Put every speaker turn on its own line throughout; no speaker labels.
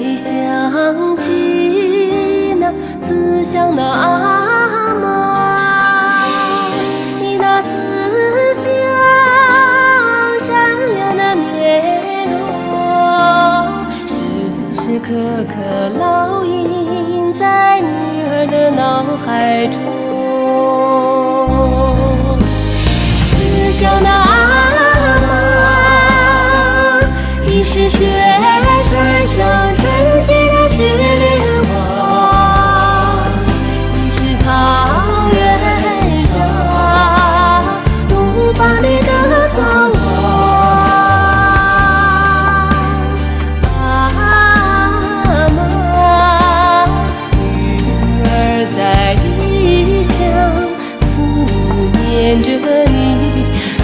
回想起那慈祥的阿妈，你那慈祥善良的面容，时时刻刻烙印在女儿的脑海中。慈祥的阿妈，已是雪山上纯洁的雪莲花，已是草原上怒放你的扫花。阿妈，女儿在异乡思念着你，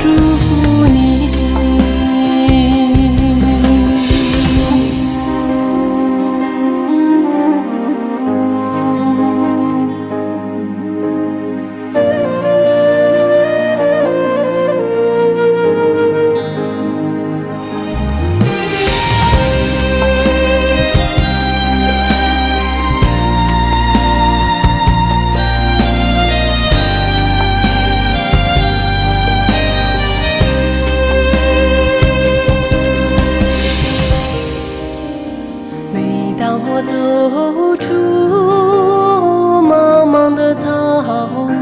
祝福你。当我走出茫茫的草原，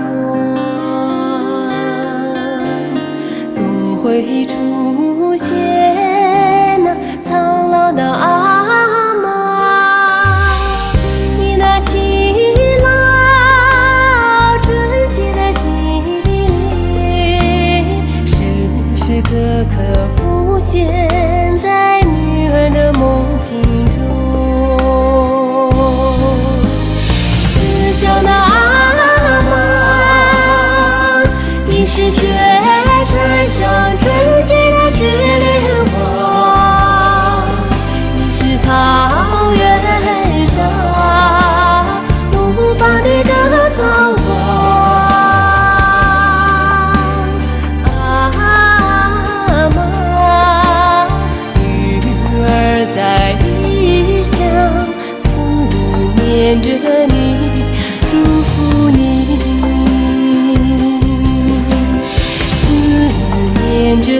总会出现那苍老的阿妈，你那勤劳纯洁的心灵，时时刻刻浮现在女儿的梦境中。是雪山上纯洁的雪莲花，你是草原上怒放你的扫花。阿妈，女儿在异乡思念着你，祝福你。着